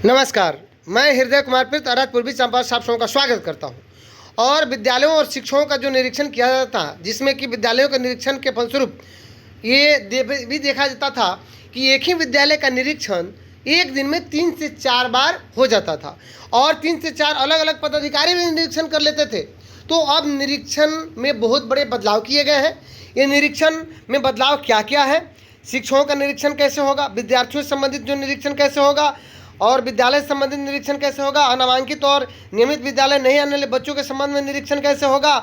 नमस्कार, मैं हृदय कुमार प्रीत अरहत पूर्वी चंपारण से आप सबों का स्वागत करता हूं। और विद्यालयों और शिक्षकों का जो निरीक्षण किया जाता था, जिसमें कि विद्यालयों के निरीक्षण के फलस्वरूप ये भी देखा जाता था कि एक ही विद्यालय का निरीक्षण एक दिन में 3 से 4 बार हो जाता था और 3 से 4 अलग अलग पदाधिकारी भी निरीक्षण कर लेते थे। तो अब निरीक्षण में बहुत बड़े बदलाव किए गए हैं। ये निरीक्षण में बदलाव क्या क्या है, शिक्षकों का निरीक्षण कैसे होगा, विद्यार्थियों से संबंधित जो निरीक्षण कैसे होगा और विद्यालय से संबंधित निरीक्षण कैसे होगा, अनामांकित और नियमित विद्यालय नहीं आने वाले बच्चों के संबंध में निरीक्षण कैसे होगा।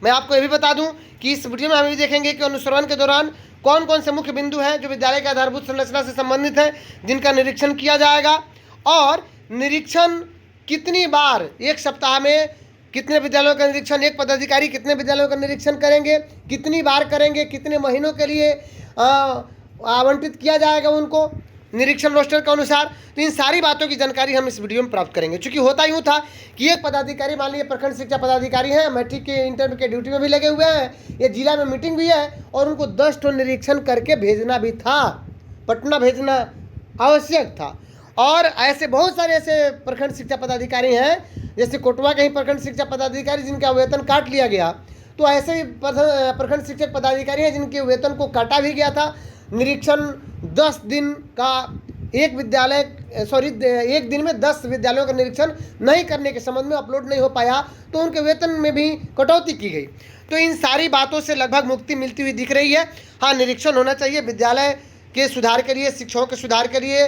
मैं आपको ये भी बता दूं कि इस वीडियो में हम ये देखेंगे कि अनुश्रवण के दौरान कौन कौन से मुख्य बिंदु हैं जो विद्यालय की आधारभूत संरचना से संबंधित हैं, जिनका निरीक्षण किया जाएगा, और निरीक्षण कितनी बार एक सप्ताह में कितने विद्यालयों का निरीक्षण एक पदाधिकारी कितने विद्यालयों का निरीक्षण करेंगे, कितनी बार करेंगे, कितने महीनों के लिए आवंटित किया जाएगा उनको निरीक्षण रोस्टर के अनुसार। तो इन सारी बातों की जानकारी हम इस वीडियो में प्राप्त करेंगे। चूँकि होता यूँ था कि एक पदाधिकारी, मान लीजिए प्रखंड शिक्षा पदाधिकारी हैं, मैट्रिक के इंटर के ड्यूटी में भी लगे हुए हैं, ये जिला में मीटिंग भी है और उनको 10 ठो निरीक्षण करके भेजना भी था, पटना भेजना आवश्यक था। और ऐसे बहुत सारे ऐसे प्रखंड शिक्षा पदाधिकारी हैं, जैसे कोटवा के ही प्रखंड शिक्षा पदाधिकारी जिनका वेतन काट लिया गया, तो ऐसे ही प्रखंड शिक्षक पदाधिकारी हैं जिनके वेतन को काटा भी गया था। निरीक्षण 10 दिन का एक दिन में 10 विद्यालयों का निरीक्षण नहीं करने के संबंध में अपलोड नहीं हो पाया, तो उनके वेतन में भी कटौती की गई। तो इन सारी बातों से लगभग मुक्ति मिलती हुई दिख रही है। हाँ, निरीक्षण होना चाहिए विद्यालय के सुधार के लिए, शिक्षकों के सुधार के लिए,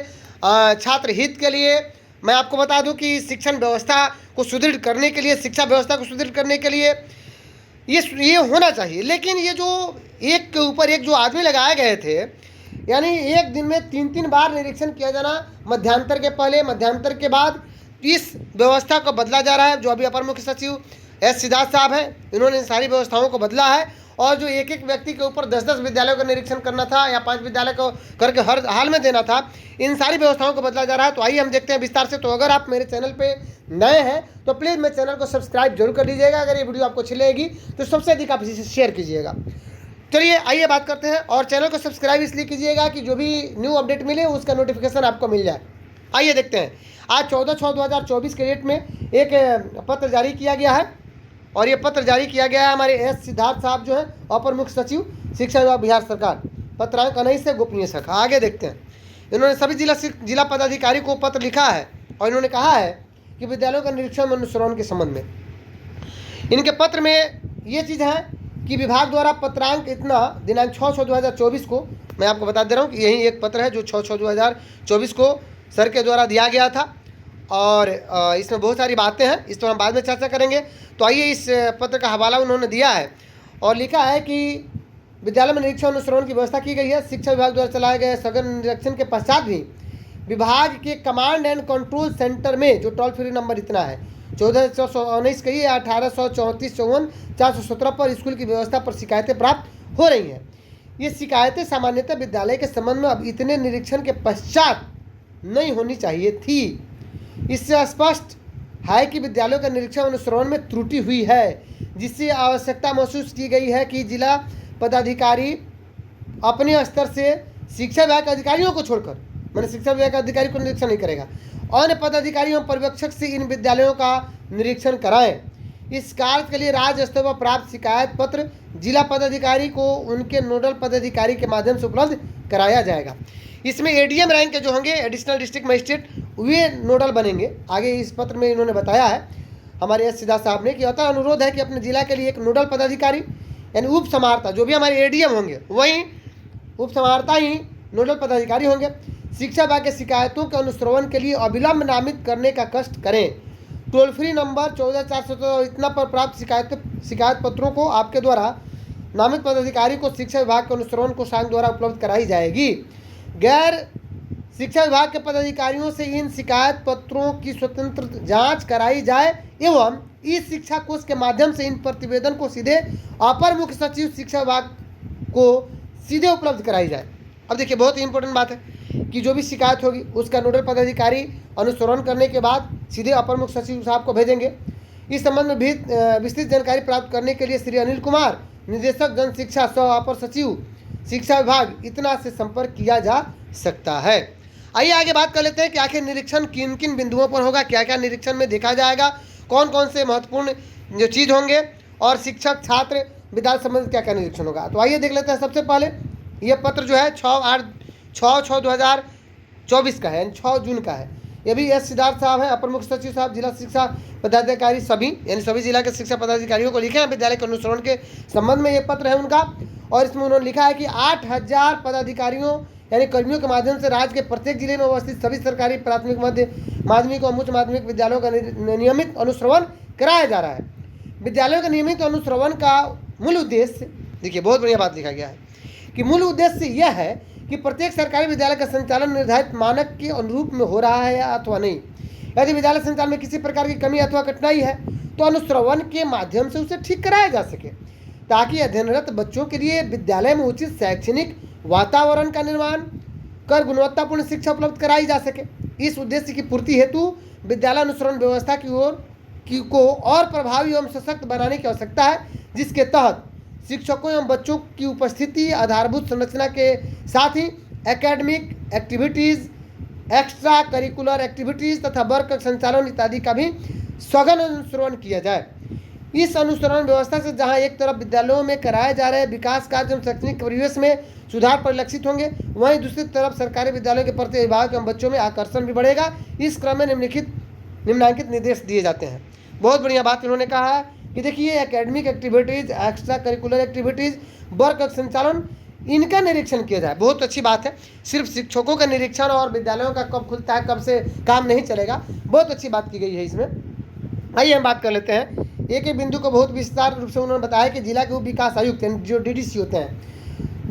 छात्र हित के लिए। मैं आपको बता दूं कि शिक्षण व्यवस्था को सुदृढ़ करने के लिए, शिक्षा व्यवस्था को सुदृढ़ करने के लिए ये होना चाहिए। लेकिन ये जो एक के ऊपर एक जो आदमी लगाए गए थे, यानी एक दिन में 3-3 बार निरीक्षण किया जाना, मध्यांतर के पहले मध्यांतर के बाद, इस व्यवस्था को बदला जा रहा है। जो अभी अपर मुख्य सचिव एस सिद्धार्थ साहब हैं, इन्होंने इन सारी व्यवस्थाओं को बदला है। और जो एक एक व्यक्ति के ऊपर 10-10 विद्यालयों का निरीक्षण करना था या 5 विद्यालय को करके हर हाल में देना था, इन सारी व्यवस्थाओं को बदला जा रहा है। तो आइए हम देखते हैं विस्तार से। तो अगर आप मेरे चैनल पे नए हैं तो प्लीज़ मेरे चैनल को सब्सक्राइब जरूर कर लीजिएगा। अगर ये वीडियो आपको अच्छी लगेगी तो सबसे अधिक आप इसे शेयर कीजिएगा। चलिए आइए बात करते हैं। और चैनल को सब्सक्राइब इसलिए कीजिएगा कि जो भी न्यू अपडेट मिले उसका नोटिफिकेशन आपको मिल जाए। आइए देखते हैं। आज 14/6/2024 के डेट में एक पत्र जारी किया गया है, और ये पत्र जारी किया गया है हमारे एस सिद्धार्थ साहब जो हैं, अपर मुख्य सचिव शिक्षा विभाग बिहार सरकार, पत्रांक 19 से गोपनीय शाखा। आगे देखते हैं। इन्होंने सभी जिला पदाधिकारी को पत्र लिखा है और इन्होंने कहा है कि विद्यालयों का निरीक्षण अनुश्रवण के संबंध में इनके पत्र में ये चीज़ है कि विभाग द्वारा पत्रांक इतना दिनांक 6/6/2024 को, मैं आपको बता दे रहा हूँ कि यही एक पत्र है जो 6/6/2024 को सर के द्वारा दिया गया था, और इसमें बहुत सारी बातें हैं, इस पर हम बाद में चर्चा करेंगे। तो आइए इस पत्र का हवाला उन्होंने दिया है और लिखा है कि विद्यालय में निरीक्षण अनुश्रवण की व्यवस्था की गई है। शिक्षा विभाग द्वारा चलाए गए सघन निरीक्षण के पश्चात भी विभाग के कमांड एंड कंट्रोल सेंटर में, जो टोल फ्री नंबर इतना है 1419 कही या 1834-54-417 पर स्कूल की व्यवस्था पर शिकायतें प्राप्त हो रही हैं। ये शिकायतें सामान्यतः विद्यालय के संबंध में अब इतने निरीक्षण के पश्चात नहीं होनी चाहिए थी। इससे स्पष्ट है कि विद्यालयों का निरीक्षण अनुश्रवण में त्रुटि हुई है, जिससे आवश्यकता महसूस की गई है कि जिला पदाधिकारी अपने स्तर से शिक्षा विभाग के अधिकारियों को छोड़कर, मैंने शिक्षा विभाग के अधिकारी को निरीक्षण नहीं करेगा, अन्य पदाधिकारियों और पर्यवेक्षक से इन विद्यालयों का निरीक्षण कराएं। इस कार्य के लिए राज्य स्तर पर प्राप्त शिकायत पत्र जिला पदाधिकारी को उनके नोडल पदाधिकारी के माध्यम से उपलब्ध कराया जाएगा। इसमें एडीएम रैंक के जो होंगे, एडिशनल डिस्ट्रिक्ट मजिस्ट्रेट, वे नोडल बनेंगे। आगे इस पत्र में इन्होंने बताया है हमारे एस सिद्धार्थ साहब ने कि अतः अनुरोध है कि अपने जिला के लिए एक नोडल पदाधिकारी यानी उप समाहर्ता, जो भी हमारे एडीएम होंगे वहीं उप समाहर्ता ही नोडल पदाधिकारी होंगे, शिक्षा विभाग के शिकायतों के अनुश्रवण के लिए अविलंब नामित करने का कष्ट करें। टोल फ्री नंबर 14/417 इतना पर प्राप्त शिकायत पत्रों को आपके द्वारा नामित पदाधिकारी को शिक्षा विभाग के अनुश्रवण कोषांग द्वारा उपलब्ध कराई जाएगी। गैर शिक्षा विभाग के पदाधिकारियों से इन शिकायत पत्रों की स्वतंत्र जांच कराई जाए एवं इस शिक्षा कोष के माध्यम से इन प्रतिवेदन को सीधे अपर मुख्य सचिव शिक्षा विभाग को सीधे उपलब्ध कराई जाए। अब देखिए, बहुत ही इंपॉर्टेंट बात है कि जो भी शिकायत होगी उसका नोडल पदाधिकारी अनुश्रवण करने के बाद सीधे अपर मुख्य सचिव साहब को भेजेंगे। इस संबंध में भी विस्तृत जानकारी प्राप्त करने के लिए श्री अनिल कुमार, निदेशक जन शिक्षा, सह अपर सचिव शिक्षा विभाग, इतना से संपर्क किया जा सकता है। आइए आगे बात कर लेते हैं कि आखिर निरीक्षण किन किन बिंदुओं पर होगा, क्या क्या निरीक्षण में देखा जाएगा, कौन कौन से महत्वपूर्ण जो चीज़ होंगे, और शिक्षक छात्र विद्यालय संबंधित क्या क्या निरीक्षण होगा। तो आइए देख लेते हैं। सबसे पहले ये पत्र जो है 6/6/2024 का है, यानी 6 जून का है। ये भी एस सिद्धार्थ साहब हैं, अपर मुख्य सचिव साहब, जिला शिक्षा पदाधिकारी सभी, यानी सभी जिला के शिक्षा पदाधिकारियों को लिखे हैं विद्यालय के अनुसरण के संबंध में ये पत्र है उनका। और इसमें उन्होंने लिखा है कि 8,000 पदाधिकारियों यानी कर्मियों के माध्यम से राज्य के प्रत्येक जिले में अवस्थित सभी सरकारी प्राथमिक, मध्य माध्यमिक और उच्च माध्यमिक विद्यालयों का नियमित अनुश्रवण कराया जा रहा है। विद्यालयों के नियमित अनुश्रवण का मूल उद्देश्य, देखिए बहुत बढ़िया बात लिखा गया है कि मूल उद्देश्य यह है कि प्रत्येक सरकारी विद्यालय का संचालन निर्धारित मानक के अनुरूप में हो रहा है या अथवा नहीं। यदि विद्यालय संचालन में किसी प्रकार की कमी अथवा कठिनाई है तो अनुश्रवण के माध्यम से उसे ठीक कराया जा सके, ताकि अध्ययनरत बच्चों के लिए विद्यालय में उचित शैक्षणिक वातावरण का निर्माण कर गुणवत्तापूर्ण शिक्षा उपलब्ध कराई जा सके। इस उद्देश्य की पूर्ति हेतु विद्यालय अनुसरण व्यवस्था को और प्रभावी एवं सशक्त बनाने की आवश्यकता है, जिसके तहत शिक्षकों एवं बच्चों की उपस्थिति, आधारभूत संरचना के साथ ही academic activities, extra curricular activities तथा वर्क संचालन इत्यादि का भी सघन अनुसरण किया जाए। इस अनुसरण व्यवस्था से जहां एक तरफ विद्यालयों में कराए जा रहे विकास कार्य एवं शैक्षणिक परिवेश में सुधार परिलक्षित होंगे, वहीं दूसरी तरफ सरकारी विद्यालयों के प्रति अभिभावक एवं बच्चों में आकर्षण भी बढ़ेगा। इस क्रम में निम्नलिखित निर्देश दिए जाते हैं। बहुत बढ़िया बात इन्होंने कहा है कि देखिए academic activities, extra curricular activities, work संचालन, इनका निरीक्षण किया जाए। बहुत अच्छी बात है। सिर्फ शिक्षकों का निरीक्षण और विद्यालयों का कब खुलता है, कब से काम नहीं चलेगा, बहुत अच्छी बात की गई है इसमें। आइए हम बात कर लेते हैं एक एक बिंदु को। बहुत विस्तार रूप से उन्होंने बताया कि जिला के उप विकास आयुक्त जो डीडीसी होते हैं,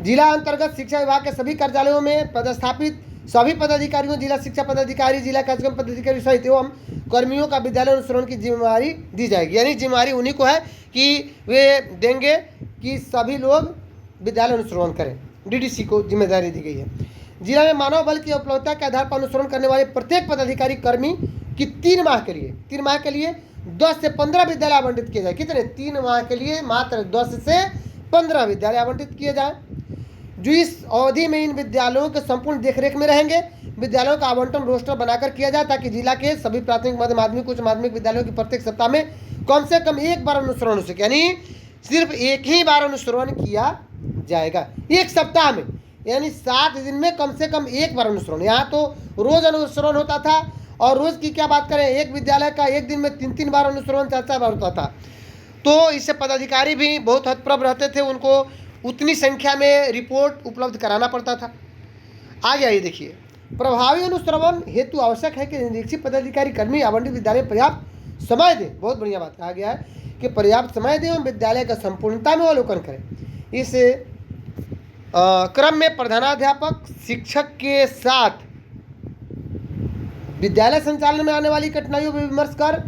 जिला अंतर्गत शिक्षा विभाग के सभी कार्यालयों में पदस्थापित सभी पदाधिकारियों, जिला शिक्षा पदाधिकारी, जिला कार्यक्रम पदाधिकारी सहित एवं कर्मियों का विद्यालय अनुसरण की जिम्मेदारी दी जाएगी। यानी जिम्मेदारी उन्हीं को है कि वे देंगे कि सभी लोग विद्यालय अनुसरण करें। डीडीसी को जिम्मेदारी दी गई है। जिला में मानव बल की उपलब्धता के आधार पर अनुसरण करने वाले प्रत्येक पदाधिकारी कर्मी की 3 माह के लिए 10 से 15 विद्यालय आवंटित किए जाए। कितने? 3 माह के लिए मात्र 10 से 15 विद्यालय आवंटित किए जाए, जो इस अवधि में इन विद्यालयों के संपूर्ण देखरेख में रहेंगे। विद्यालयों का आवंटन रोस्टर बनाकर किया जाए, ताकि जिला के सभी प्राथमिक, मध्य माध्यमिक, उच्च माध्यमिक विद्यालयों की प्रत्येक सप्ताह में कम से कम एक बार अनुसरण हो सके। यानी सिर्फ एक ही बार अनुसरण किया जाएगा एक सप्ताह में, यानी 7 दिन में कम से कम एक बार अनुसरण। यहाँ तो रोज अनुसरण होता था, और रोज की क्या बात करें, एक विद्यालय का एक दिन में 3-3 बार अनुसरण, 4-4 बार होता था। तो इससे पदाधिकारी भी बहुत हतप्रभ रहते थे, उनको उतनी संख्या में रिपोर्ट उपलब्ध कराना पड़ता था। आगे आइए देखिए, प्रभावी अनुश्रवण हेतु आवश्यक है कि निरीक्षित पदाधिकारी कर्मी आवंटित विद्यालय में पर्याप्त समय दें। बहुत बढ़िया बात कहा गया है कि पर्याप्त समय दें एवं विद्यालय का संपूर्णता में अवलोकन करें। इस क्रम में प्रधानाध्यापक शिक्षक के साथ विद्यालय संचालन में आने वाली कठिनाइयों पर विमर्श कर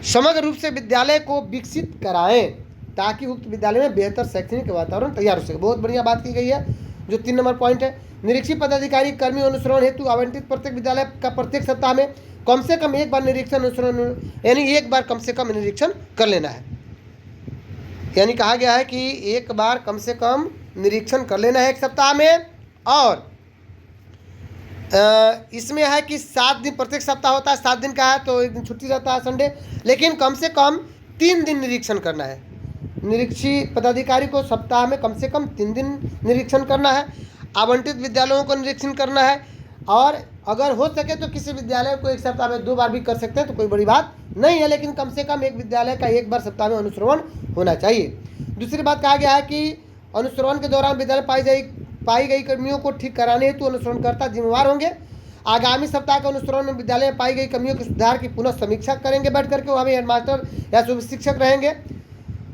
समग्र रूप से विद्यालय को विकसित कराएं, ताकि उक्त विद्यालय में बेहतर शैक्षणिक वातावरण तैयार हो सके। बहुत बढ़िया बात की गई है। जो 3 नंबर पॉइंट है, निरीक्षित पदाधिकारी कर्मी अनुसरण हेतु आवंटित प्रत्येक विद्यालय का प्रत्येक सप्ताह में कम से कम एक बार निरीक्षण अनुसरण, यानी एक बार कम से कम निरीक्षण कर लेना है। यानी कहा गया है कि एक बार कम से कम निरीक्षण कर लेना है एक सप्ताह में। और इसमें है कि 7 दिन प्रत्येक सप्ताह होता है, 7 दिन का है तो एक दिन छुट्टी रहता है संडे, लेकिन कम से कम 3 दिन निरीक्षण करना है। निरीक्षित पदाधिकारी को सप्ताह में कम से कम 3 दिन निरीक्षण करना है, आवंटित विद्यालयों को निरीक्षण करना है, और अगर हो सके तो किसी विद्यालय को एक सप्ताह में 2 बार भी कर सकते हैं, तो कोई बड़ी बात नहीं है, लेकिन कम से कम एक विद्यालय का एक बार सप्ताह में अनुश्रवण होना चाहिए। दूसरी बात कहा गया है कि अनुश्रवण के दौरान विद्यालय पाई गई कमियों को ठीक कराने हेतु अनुसरणकर्ता जिम्मेवार होंगे। आगामी सप्ताह के अनुसरण में विद्यालय में पाई गई कमियों के सुधार की पुनः समीक्षा करेंगे बैठ करके। वहाँ भी हेडमास्टर या शिक्षक रहेंगे,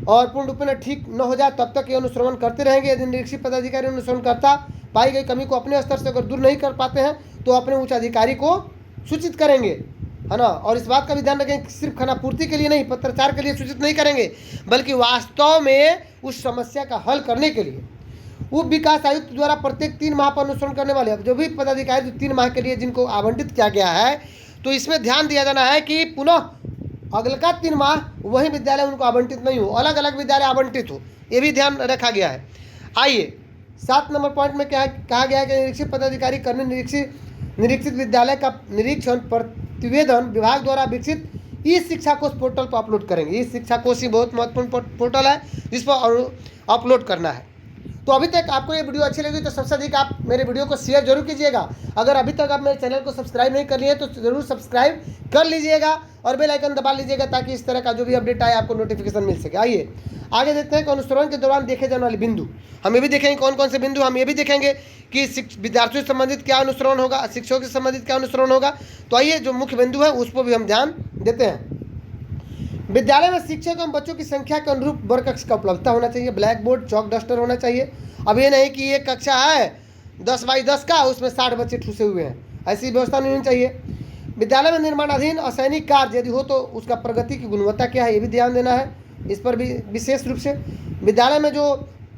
और पूर्ण रूप में ठीक न हो जाए तब तक ये अनुश्रवण करते रहेंगे। यदि निरीक्षित पदाधिकारी अनुसरणकर्ता पाई गई कमी को अपने स्तर से अगर दूर नहीं कर पाते हैं तो अपने उच्च अधिकारी को सूचित करेंगे, है ना। और इस बात का भी ध्यान रखें कि सिर्फ खानापूर्ति के लिए नहीं, पत्राचार के लिए सूचित नहीं करेंगे, बल्कि वास्तव में उस समस्या का हल करने के लिए उप विकास आयुक्त द्वारा प्रत्येक 3 माह पर अनुसरण करने वाले जो भी पदाधिकारी 3 माह के लिए जिनको आवंटित किया गया है, तो इसमें ध्यान दिया जाना है कि पुनः अगला 3 माह वही विद्यालय उनको आवंटित नहीं हो, अलग अलग विद्यालय आवंटित हो, ये भी ध्यान रखा गया है। आइए 7 नंबर पॉइंट में क्या कहा गया है कि निरीक्षित पदाधिकारी कर्मी निरीक्षित विद्यालय का निरीक्षण प्रतिवेदन विभाग द्वारा विकसित ई शिक्षा कोष पोर्टल पर अपलोड करेंगे। ई शिक्षा कोष ही बहुत महत्वपूर्ण पोर्टल है जिस पर अपलोड करना है। तो अभी तक आपको ये वीडियो अच्छी लगी तो सबसे अधिक आप मेरे वीडियो को शेयर जरूर कीजिएगा। अगर अभी तक आप मेरे चैनल को सब्सक्राइब नहीं कर लिए तो जरूर सब्सक्राइब कर लीजिएगा और बेल आइकन दबा लीजिएगा ताकि इस तरह का जो भी अपडेट आए आपको नोटिफिकेशन मिल सके। आइए आगे देखते हैं कि अनुसरण के दौरान देखे जाने वाले बिंदु। हम ये भी देखेंगे कौन कौन से बिंदु, हम ये भी देखेंगे कि विद्यार्थियों से संबंधित क्या अनुसरण होगा, शिक्षकों से संबंधित क्या अनुसरण होगा। तो आइए जो मुख्य बिंदु है उस पर भी हम ध्यान देते हैं। विद्यालय में शिक्षक एवं बच्चों की संख्या के अनुरूप वर्ग कक्ष का उपलब्धता होना चाहिए। ब्लैक बोर्ड, चौक, डस्टर होना चाहिए। अब ये नहीं कि एक कक्षा है 10 बाई 10 का, उसमें 60 बच्चे ठूसे हुए हैं, ऐसी व्यवस्था नहीं होनी चाहिए। विद्यालय में निर्माणाधीन असैनिक कार्य यदि हो तो उसका प्रगति की गुणवत्ता क्या है ये भी ध्यान देना है, इस पर भी विशेष रूप से। विद्यालय में जो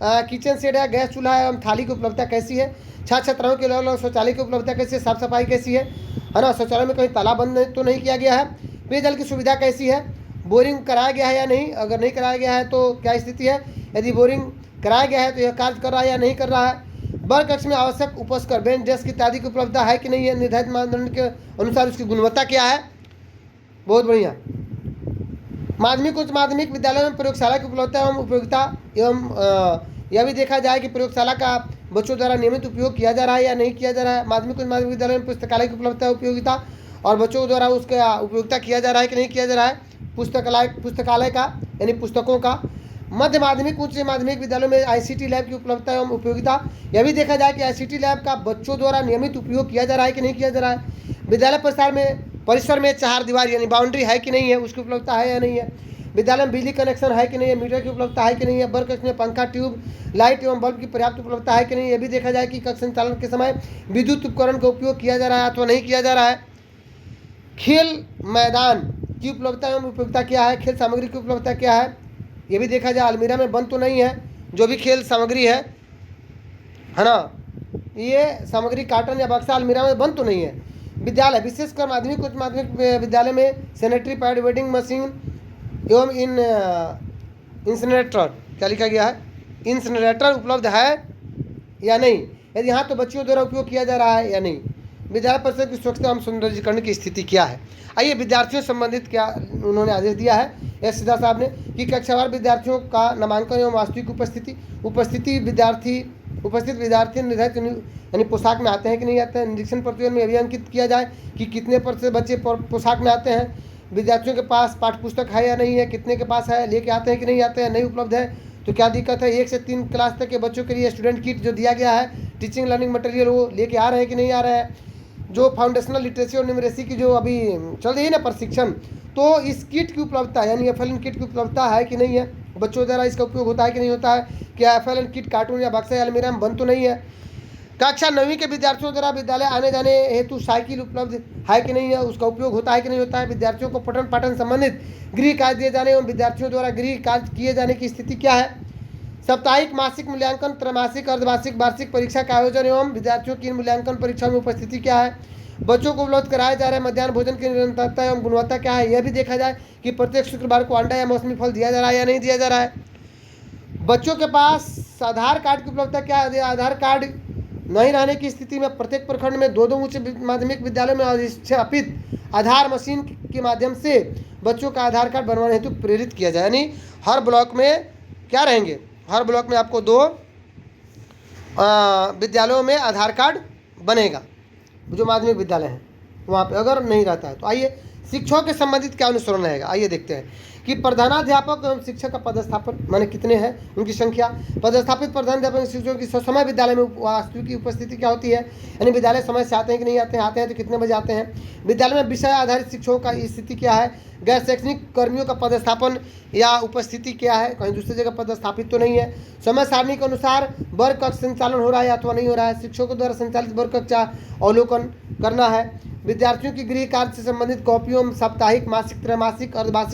किचन सेट है, गैस चूल्हा है एवं थाली की उपलब्धता कैसी है, छात्र छात्राओं के अलग अलग शौचालय की उपलब्धता कैसी है, साफ सफाई कैसी है ना, शौचालय में कहीं ताला बंद तो नहीं किया गया है, पेयजल की सुविधा कैसी है, बोरिंग कराया गया है या नहीं, अगर नहीं कराया गया है तो क्या स्थिति है, यदि बोरिंग कराया गया है तो यह कार्य कर रहा है या नहीं कर रहा है, वर्ग कक्ष में आवश्यक उपस्कर, बेंच, डेस्क इत्यादि की उपलब्धता है कि नहीं है, निर्धारित मानदंड के अनुसार उसकी गुणवत्ता क्या है। बहुत बढ़िया। माध्यमिक उच्च माध्यमिक विद्यालय में प्रयोगशाला की उपलब्धता एवं उपयोगिता एवं यह भी देखा जाए कि प्रयोगशाला का बच्चों द्वारा नियमित उपयोग किया जा रहा है या नहीं किया जा रहा है। माध्यमिक उच्च माध्यमिक विद्यालय में पुस्तकालय की उपलब्धता उपयोगिता और बच्चों द्वारा उसका उपयोगिता किया जा रहा है कि नहीं किया जा रहा है, पुस्तकालय का यानी पुस्तकों का। मध्य माध्यमिक उच्च माध्यमिक विद्यालयों में ICT लैब की उपलब्धता एवं उपयोगिता, यह भी देखा जाए कि ICT लैब का बच्चों द्वारा नियमित उपयोग किया जा रहा है कि नहीं किया जा रहा है। विद्यालय परिसर में 4 दीवार यानी बाउंड्री है कि नहीं है, उसकी उपलब्धता है या नहीं है। विद्यालय में बिजली कनेक्शन है कि नहीं है, मीटर की उपलब्धता है कि नहीं है, वर्ग कक्ष में पंखा, ट्यूब लाइट एवं बल्ब की पर्याप्त उपलब्धता है कि नहीं। यह भी देखा जाए कि कक्ष संचालन के समय विद्युत उपकरण का उपयोग किया जा रहा है अथवा नहीं किया जा रहा है। खेल मैदान की उपलब्धता एवं उपयोगिता क्या है, खेल सामग्री की उपलब्धता क्या है, ये भी देखा जाए। अलमीरा में बंद तो नहीं है जो भी खेल सामग्री है ना, ये सामग्री कार्टन या बक्सा अलमीरा में बंद तो नहीं है। विद्यालय विशेषकर माध्यमिक उच्च माध्यमिक विद्यालय में सैनिटरी पैड, वेडिंग मशीन एवं इंसिनरेटर, क्या लिखा गया है, इंसिनरेटर उपलब्ध है या नहीं, यदि हाँ तो बच्चों द्वारा उपयोग किया जा रहा है या नहीं। विद्यालय परिसर की स्वच्छता एवं सौंदर्यीकरण की स्थिति क्या है। आइए विद्यार्थियों से संबंधित क्या उन्होंने आदेश दिया है एस सीधा साहब ने कि कक्षावार विद्यार्थियों का नामांकन एवं वास्तविक उपस्थित विद्यार्थी निर्धारित यानी पोशाक में आते हैं कि नहीं आते हैं। निरीक्षण प्रतिवेदन में अभियांकित किया जाए कि कितने प्रतिशत बच्चे पोशाक में आते हैं, विद्यार्थियों के पास पाठ्य पुस्तक है या नहीं है, कितने के पास है, लेके आते हैं कि नहीं आते हैं, नहीं उपलब्ध है तो क्या दिक्कत है। 1 से 3 क्लास तक के बच्चों के लिए स्टूडेंट किट जो दिया गया है, टीचिंग लर्निंग मटेरियल वो लेके आ रहे हैं कि नहीं आ रहे हैं। जो फाउंडेशनल लिटरेसी और न्यूमरेसी की जो अभी चल रही है ना प्रशिक्षण, तो इस किट की उपलब्धता यानी FLN किट की उपलब्धता है कि नहीं है, बच्चों द्वारा इसका उपयोग होता है कि नहीं होता है, क्या FLN किट कार्टून या बक्सा या अलमीरा में बंद तो नहीं है। कक्षा 9वीं के विद्यार्थियों द्वारा विद्यालय आने जाने हेतु साइकिल उपलब्ध है कि नहीं है, उसका उपयोग होता है कि नहीं होता है। विद्यार्थियों को पठन पाठन संबंधित गृह कार्य दिए जाने एवं विद्यार्थियों द्वारा गृह कार्य किए जाने की स्थिति क्या है। साप्ताहिक मासिक मूल्यांकन, त्रैमासिक, अर्धवार्षिक, वार्षिक परीक्षा का आयोजन एवं विद्यार्थियों की मूल्यांकन परीक्षा में उपस्थिति क्या है। बच्चों को उपलब्ध कराया जा रहा है मध्याह्न भोजन की निरंतरता एवं गुणवत्ता क्या है। यह भी देखा जाए कि प्रत्येक शुक्रवार को अंडा या मौसमी फल दिया जा रहा है या नहीं दिया जा रहा है। बच्चों के पास आधार कार्ड की उपलब्धता क्या है। आधार कार्ड नहीं रहने की स्थिति में प्रत्येक प्रखंड में 2 उच्च माध्यमिक विद्यालयों में अधिष्ठापित आधार मशीन के माध्यम से बच्चों का आधार कार्ड बनवाने हेतु प्रेरित किया जाए। यानी हर ब्लॉक में क्या रहेंगे, हर ब्लॉक में आपको 2 विद्यालयों में आधार कार्ड बनेगा जो माध्यमिक विद्यालय हैं वहाँ पे अगर नहीं रहता है। तो आइए शिक्षकों के संबंधित क्या अनुसरण रहेगा, आइए देखते हैं कि प्रधानाध्यापक एवं शिक्षक का पदस्थापन माने कितने हैं, उनकी संख्या। पदस्थापित प्रधानाध्यापक शिक्षकों की समय विद्यालय में वास्तविक की उपस्थिति क्या होती है, यानी विद्यालय समय से आते हैं कि नहीं आते हैं तो कितने बजे आते हैं। विद्यालय में विषय आधारित शिक्षकों का स्थिति क्या है। गैर शैक्षणिक कर्मियों का पदस्थापन या उपस्थिति क्या है, कहीं दूसरी जगह पदस्थापित तो नहीं है। समय सारणी के अनुसार वर्ग कक्ष संचालन हो रहा है अथवा नहीं हो रहा है। शिक्षकों द्वारा संचालित वर्ग कक्ष अवलोकन करना है। विद्यार्थियों की गृह कार्य से संबंधित कॉपियों साप्ताहिक, मासिक, त्रैमासिक, अर्धवार्षिक